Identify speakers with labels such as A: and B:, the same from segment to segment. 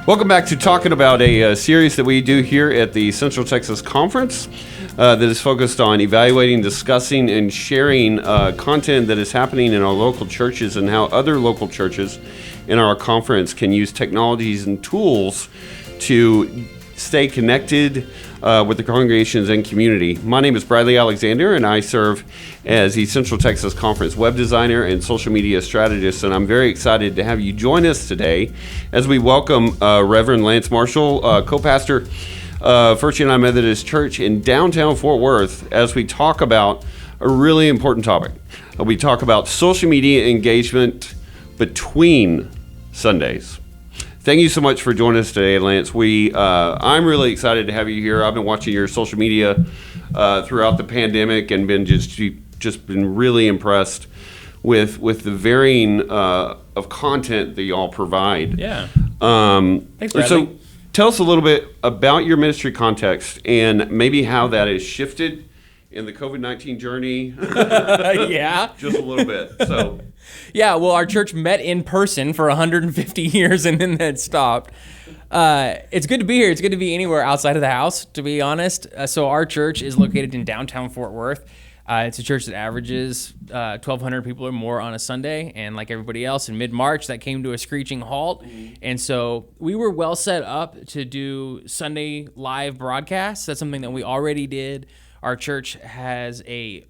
A: Welcome back to Talking About, a series that we do here at the Central Texas Conference that is focused on evaluating, discussing, and sharing content that is happening in our local churches and how other local churches in our conference can use technologies and tools to stay connected with the congregations and community. My name is Bradley Alexander, and I serve as the Central Texas Conference web designer and social media strategist, and I'm very excited to have you join us today as we welcome Reverend Lance Marshall, co-pastor First United Methodist Church in downtown Fort Worth, as we talk about a really important topic. We talk about social media engagement between Sundays. Thank you so much for joining us today, Lance. I'm really excited to have you here. I've been watching your social media throughout the pandemic and been just been really impressed with the varying of content that y'all provide.
B: Yeah. Thanks, Bradley.
A: So tell us a little bit about your ministry context and maybe how that has shifted in the COVID-19 journey.
B: Yeah.
A: Just a little bit. So.
B: Yeah, well, our church met in person for 150 years and then that stopped. It's good to be here. It's good to be anywhere outside of the house, to be honest. So our church is located in downtown Fort Worth. It's a church that averages 1,200 people or more on a Sunday. And like everybody else, in mid-March, that came to a screeching halt. And so we were well set up to do Sunday live broadcasts. That's something that we already did. Our church has a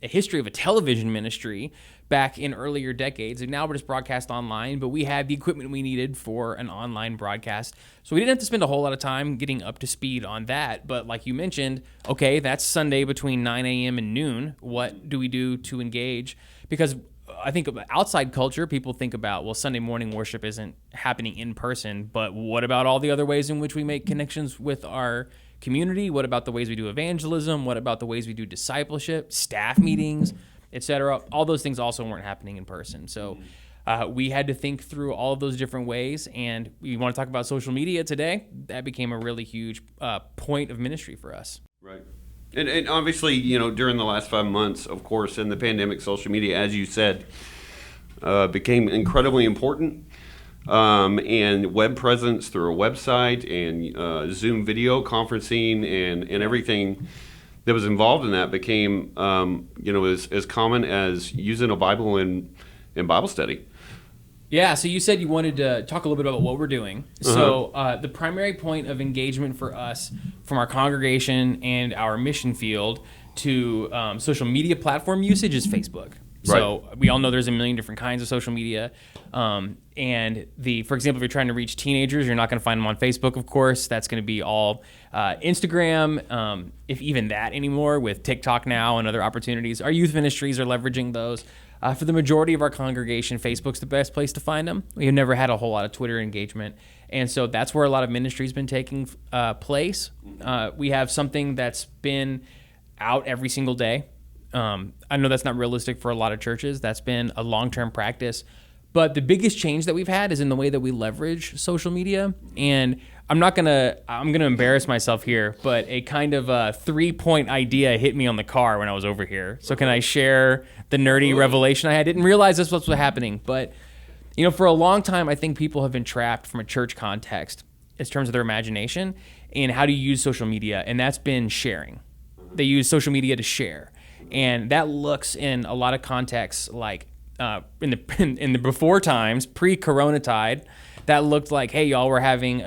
B: history of a television ministry back in earlier decades, and now we're just broadcast online, but we had the equipment we needed for an online broadcast. So we didn't have to spend a whole lot of time getting up to speed on that. But like you mentioned, okay, that's Sunday between 9 a.m. and noon. What do we do to engage? Because I think outside culture, people think about, well, Sunday morning worship isn't happening in person, but what about all the other ways in which we make connections with our community? What about the ways we do evangelism? What about the ways we do discipleship, staff meetings, etc.? All those things also weren't happening in person. So we had to think through all of those different ways, and we want to talk about social media today. That became a really huge point of ministry for us.
A: Right. And obviously, during the last 5 months, of course, in the pandemic, social media, as you said, became incredibly important. And web presence through a website and Zoom video conferencing and everything that was involved in that became, as common as using a Bible in Bible study.
B: Yeah, so you said you wanted to talk a little bit about what we're doing. So the primary point of engagement for us from our congregation and our mission field to social media platform usage is Facebook. So we all know there's a million different kinds of social media. And for example, if you're trying to reach teenagers, you're not going to find them on Facebook, of course. That's going to be all Instagram, if even that anymore, with TikTok now and other opportunities. Our youth ministries are leveraging those. For the majority of our congregation, Facebook's the best place to find them. We have never had a whole lot of Twitter engagement. And so that's where a lot of ministry's been taking place. We have something that's been out every single day. I know that's not realistic for a lot of churches. That's been a long-term practice. But the biggest change that we've had is in the way that we leverage social media. And I'm going to embarrass myself here, but a kind of a 3-point idea hit me on the car when I was over here. So can I share the nerdy revelation I had? I didn't realize this was what's happening. But, for a long time, I think people have been trapped from a church context in terms of their imagination and how to use social media. And that's been sharing. They use social media to share. And that looks in a lot of contexts like in the before times, pre-Corona tide, that looked like, hey, y'all, we're having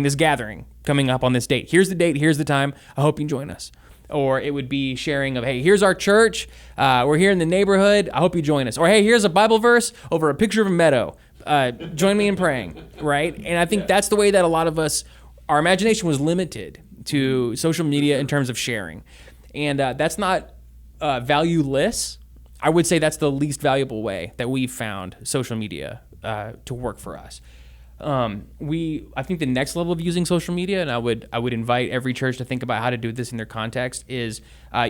B: this gathering coming up on this date. Here's the date. Here's the time. I hope you can join us. Or it would be sharing of, hey, here's our church. We're here in the neighborhood. I hope you join us. Or, hey, here's a Bible verse over a picture of a meadow. Join me in praying, right? And I think that's the way that a lot of us, our imagination was limited to social media in terms of sharing. And that's not valueless. I would say that's the least valuable way that we've found social media to work for us. I think the next level of using social media, and I would invite every church to think about how to do this in their context, is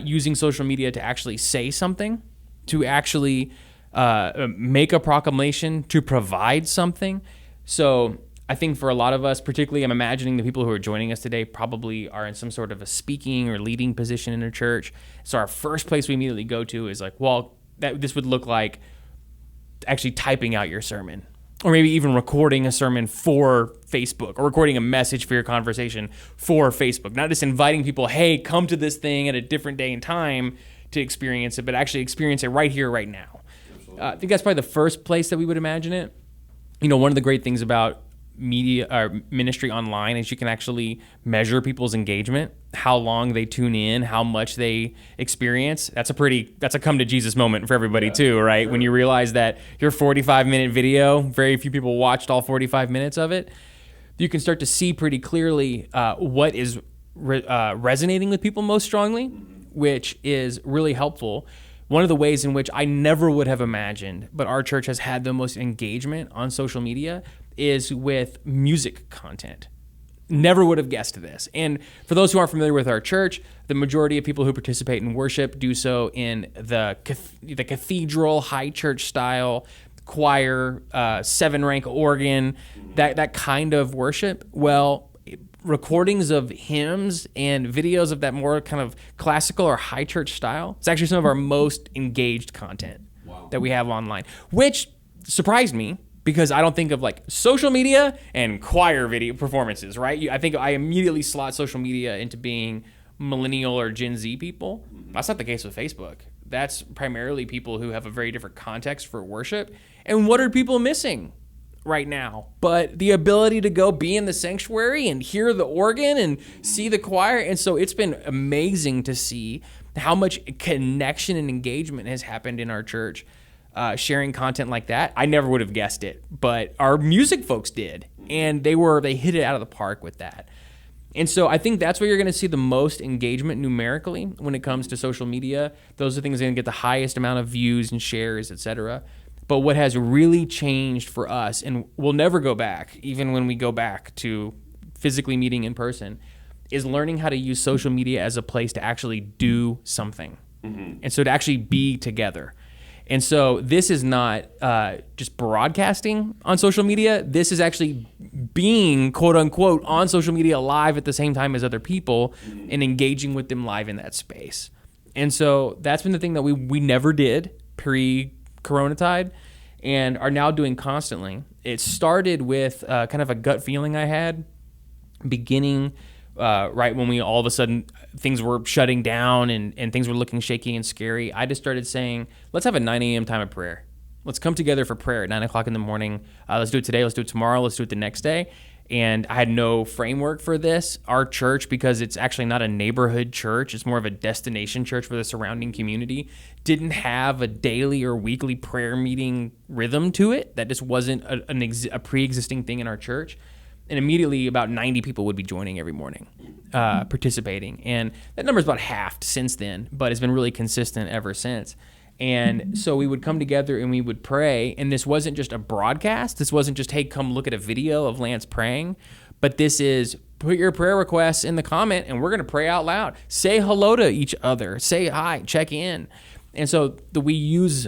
B: using social media to actually say something, to actually make a proclamation, to provide something. So I think for a lot of us, particularly I'm imagining the people who are joining us today probably are in some sort of a speaking or leading position in a church. So our first place we immediately go to is like, well, this would look like actually typing out your sermon, or maybe even recording a sermon for Facebook, or recording a message for your conversation for Facebook. Not just inviting people, hey, come to this thing at a different day and time to experience it, but actually experience it right here, right now. I think that's probably the first place that we would imagine it. One of the great things about media or ministry online is you can actually measure people's engagement, how long they tune in, how much they experience. That's a come to Jesus moment for everybody too, right? Sure. When you realize that your 45-minute video, very few people watched all 45 minutes of it, you can start to see pretty clearly what is resonating with people most strongly, which is really helpful. One of the ways in which I never would have imagined, but our church has had the most engagement on social media, is with music content. Never would have guessed this. And for those who aren't familiar with our church, the majority of people who participate in worship do so in the cathedral, high church style, choir, 7-rank organ, that kind of worship. Well, recordings of hymns and videos of that more kind of classical or high church style, it's actually some of our most engaged content that we have online, which surprised me because I don't think of like social media and choir video performances, right? I think I immediately slot social media into being millennial or Gen Z people. That's not the case with Facebook. That's primarily people who have a very different context for worship. And what are people missing right now but the ability to go be in the sanctuary and hear the organ and see the choir? And so it's been amazing to see how much connection and engagement has happened in our church, sharing content like that. I never would have guessed it, but our music folks did, and they hit it out of the park with that. And so I think that's where you're going to see the most engagement numerically when it comes to social media. Those are things that are going to get the highest amount of views and shares, etc. But what has really changed for us, and we'll never go back, even when we go back to physically meeting in person, is learning how to use social media as a place to actually do something. And so to actually be together. And so this is not just broadcasting on social media. This is actually being, quote unquote, on social media live at the same time as other people and engaging with them live in that space. And so that's been the thing that we never did pre-Corona tide and are now doing constantly. It started with kind of a gut feeling I had beginning right when we all of a sudden things were shutting down and things were looking shaky and scary. I just started saying, let's have a 9 a.m. time of prayer. Let's come together for prayer at 9 o'clock in the morning. Let's do it today. Let's do it tomorrow. Let's do it the next day. And I had no framework for this. Our church, because it's actually not a neighborhood church, it's more of a destination church for the surrounding community, didn't have a daily or weekly prayer meeting rhythm to it. That just wasn't a pre-existing thing in our church. And immediately about 90 people would be joining every morning, participating. And that number's about halved since then, but it's been really consistent ever since. And so we would come together and we would pray. And this wasn't just a broadcast. This wasn't just, hey, come look at a video of Lance praying. But this is, put your prayer requests in the comment and we're going to pray out loud. Say hello to each other. Say hi. Check in. And so we use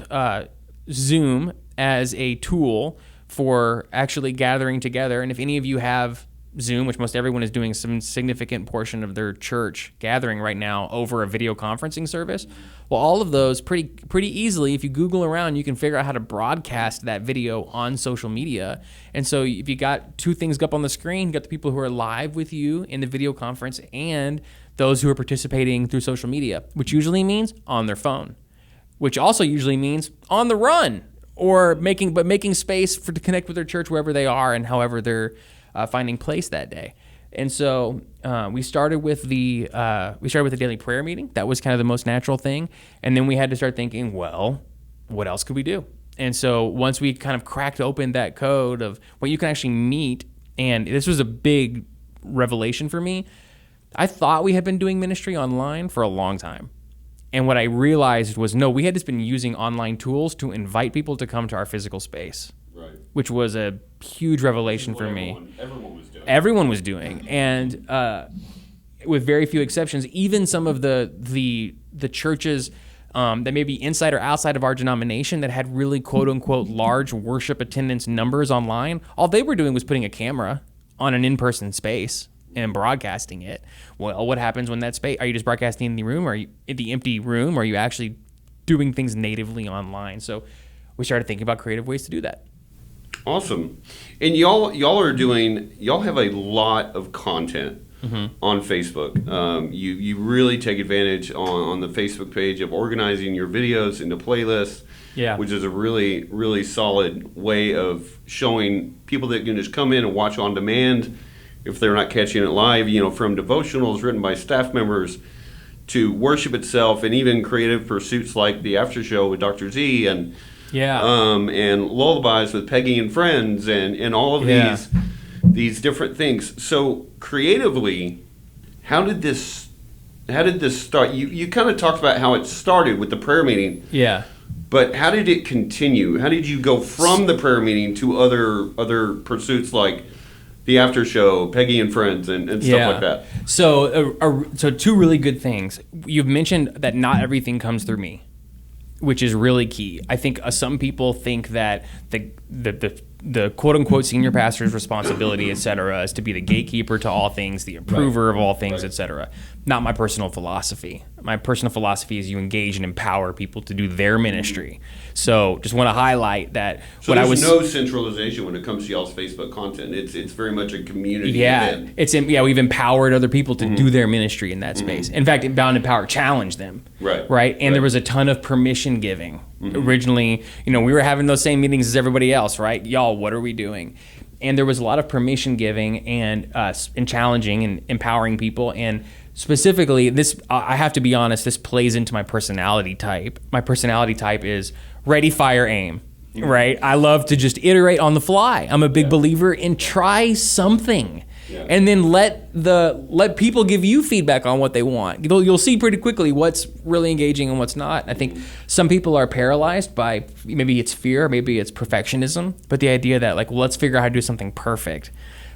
B: Zoom as a tool for actually gathering together. And if any of you have Zoom, which most everyone is doing some significant portion of their church gathering right now over a video conferencing service, well, all of those pretty easily, if you Google around, you can figure out how to broadcast that video on social media. And so if you got two things up on the screen, you got the people who are live with you in the video conference and those who are participating through social media, which usually means on their phone, which also usually means on the run, or making space to connect with their church wherever they are and however they're finding place that day. And so we started with the daily prayer meeting. That was kind of the most natural thing. And then we had to start thinking, well, what else could we do? And so once we kind of cracked open that code of what you can actually meet, and this was a big revelation for me, I thought we had been doing ministry online for a long time. And what I realized was, no, we had just been using online tools to invite people to come to our physical space, right? Which was a huge revelation for me. Everyone was doing. And with very few exceptions, even some of the churches that may be inside or outside of our denomination that had really quote unquote large worship attendance numbers online. All they were doing was putting a camera on an in-person space and broadcasting it. Well, what happens when that space? Are you just broadcasting in the room, or are you in the empty room, or are you actually doing things natively online? So we started thinking about creative ways to do that.
A: Awesome. And y'all have a lot of content on Facebook. You really take advantage on the Facebook page of organizing your videos into playlists, which is a really, really solid way of showing people that can just come in and watch on demand if they're not catching it live, from devotionals written by staff members to worship itself, and even creative pursuits like the after show with Dr. Z and lullabies with Peggy and friends, and all of these different things. So creatively, how did this start? You kind of talked about how it started with the prayer meeting.
B: Yeah.
A: But how did it continue? How did you go from the prayer meeting to other pursuits like the after show, Peggy and friends, and stuff like that?
B: So two really good things. You've mentioned that not everything comes through me, which is really key. I think some people think that the quote-unquote senior pastor's responsibility, et cetera, is to be the gatekeeper to all things, the approver of all things, et cetera. Not my personal philosophy. My personal philosophy is you engage and empower people to do their ministry. So just want to highlight that.
A: So there's no centralization when it comes to y'all's Facebook content. It's very much a community event.
B: We've empowered other people to do their ministry in that space. In fact, Bound and Empower challenged them. Right. And there was a ton of permission giving. Originally, we were having those same meetings as everybody else, right? Y'all, what are we doing? And there was a lot of permission giving and challenging and empowering people. And specifically, this, I have to be honest, this plays into my personality type. My personality type is ready, fire, aim, right? I love to just iterate on the fly. I'm a big believer in try something. And then let people give you feedback on what they want. You'll see pretty quickly what's really engaging and what's not. I think some people are paralyzed by maybe it's fear, maybe it's perfectionism, but the idea that let's figure out how to do something perfect.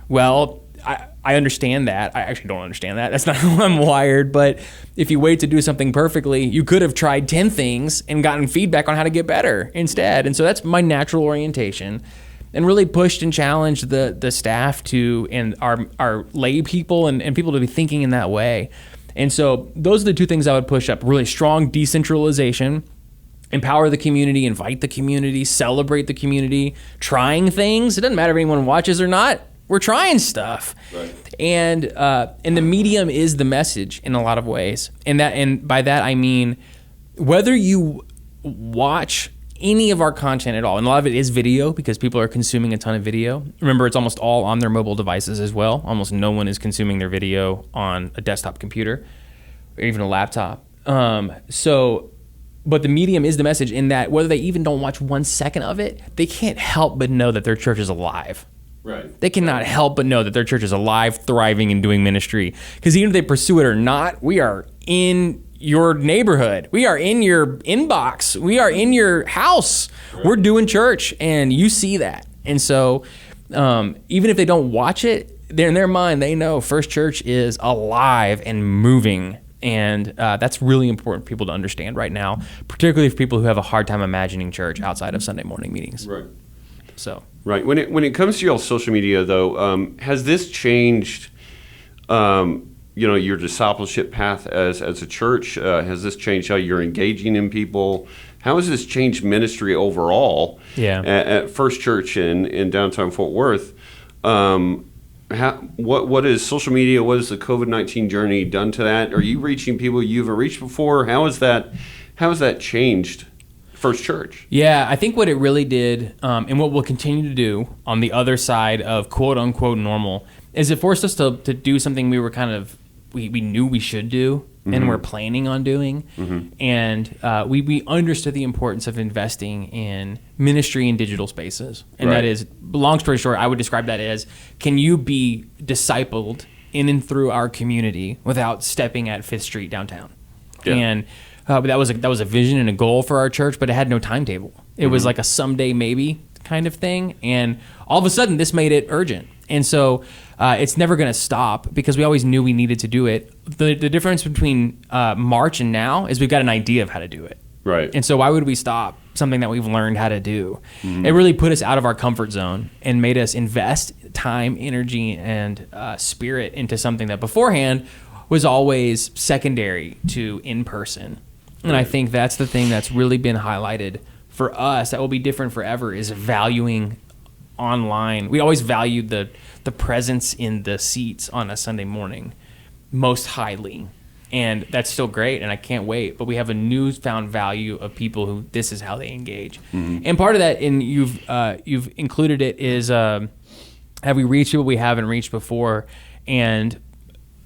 B: Well, I understand that. I actually don't understand that. That's not how I'm wired. But if you wait to do something perfectly, you could have tried 10 things and gotten feedback on how to get better instead. And so that's my natural orientation. And really pushed and challenged the staff to, and our lay people and people to be thinking in that way. And so those are the two things I would push up. Really strong decentralization, empower the community, invite the community, celebrate the community, trying things. It doesn't matter if anyone watches or not. We're trying stuff. Right. And the medium is the message in a lot of ways. And by that I mean, whether you watch any of our content at all, and a lot of it is video because people are consuming a ton of video. Remember, it's almost all on their mobile devices as well. Almost no one is consuming their video on a desktop computer or even a laptop. But the medium is the message in that whether they even don't watch 1 second of it, they can't help but know that their church is alive.
A: Right.
B: They cannot help but know that their church is alive, thriving, and doing ministry. Because even if they pursue it or not, we are in your neighborhood. We are in your inbox. We are in your house. Right. We're doing church, and you see that. And so even if they don't watch it, they're in their mind, they know First Church is alive and moving. And that's really important for people to understand right now, particularly for people who have a hard time imagining church outside of Sunday morning meetings.
A: Right.
B: So.
A: Right. When it comes to your social media, though, has this changed your discipleship path as a church? Has this changed how you're engaging in people? How has this changed ministry overall at First Church in downtown Fort Worth? What is social media? What has the COVID-19 journey done to that? Are you reaching people you haven't reached before? How has that changed First Church? Yeah,
B: I think what it really did, and what we'll continue to do on the other side of quote unquote normal, is it forced us to do something we were we knew we should do and we're planning on doing. And we understood the importance of investing in ministry in digital spaces. And that is, long story short, I would describe that as, can you be discipled in and through our community without stepping at 5th Street downtown? Yeah. And that was a vision and a goal for our church, but it had no timetable. It was like a someday maybe kind of thing. And all of a sudden, this made it urgent. And so it's never going to stop because we always knew we needed to do it. The difference between March and now is we've got an idea of how to do it.
A: Right.
B: And so why would we stop something that we've learned how to do? It really put us out of our comfort zone and made us invest time, energy, and spirit into something that beforehand was always secondary to in person. And I think that's the thing that's really been highlighted for us that will be different forever is valuing online. We always valued the presence in the seats on a Sunday morning most highly. And that's still great, and I can't wait. But we have a newfound value of people who this is how they engage. And part of that, and you've included it, is have we reached people we haven't reached before? And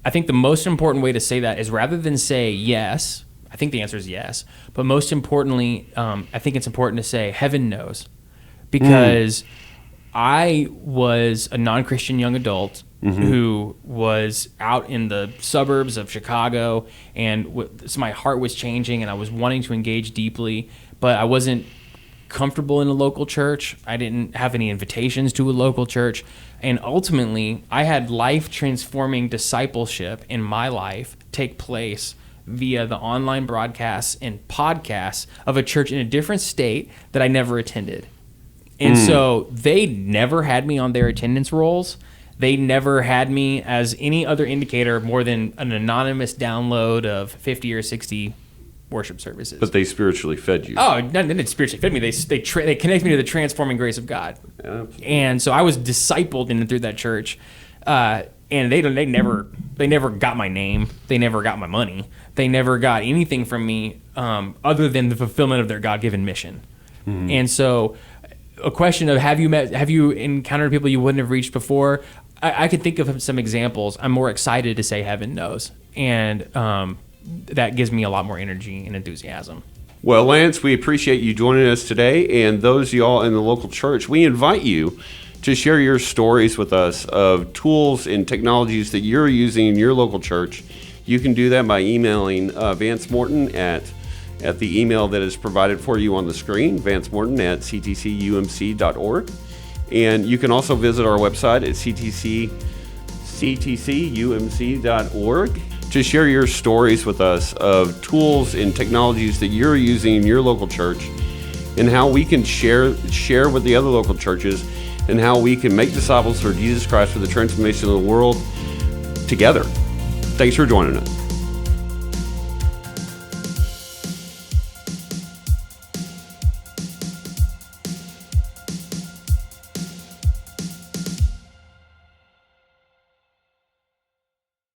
B: I think the most important way to say that is rather than say yes, I think the answer is yes. But most importantly, I think it's important to say heaven knows. Because I was a non-Christian young adult who was out in the suburbs of Chicago, and so my heart was changing, and I was wanting to engage deeply, but I wasn't comfortable in a local church. I didn't have any invitations to a local church, and ultimately, I had life-transforming discipleship in my life take place via the online broadcasts and podcasts of a church in a different state that I never attended. And so they never had me on their attendance rolls. They never had me as any other indicator more than an anonymous download of 50 or 60 worship services.
A: But they spiritually fed you.
B: Oh, they didn't spiritually fed me. They connected me to the transforming grace of God.
A: Absolutely.
B: And so I was discipled in and through that church. And they never got my name. They never got my money. They never got anything from me other than the fulfillment of their God-given mission. And so a question of have you encountered people you wouldn't have reached before? I could think of some examples. I'm more excited to say heaven knows, and that gives me a lot more energy and enthusiasm.
A: Well, Lance, we appreciate you joining us today, and those of y'all in the local church, we invite you to share your stories with us of tools and technologies that you're using in your local church. You can do that by emailing Vance Morton at the email that is provided for you on the screen, vancemorton@ctcumc.org. And you can also visit our website at ctcumc.org to share your stories with us of tools and technologies that you're using in your local church and how we can share with the other local churches and how we can make disciples for Jesus Christ for the transformation of the world together. Thanks for joining us.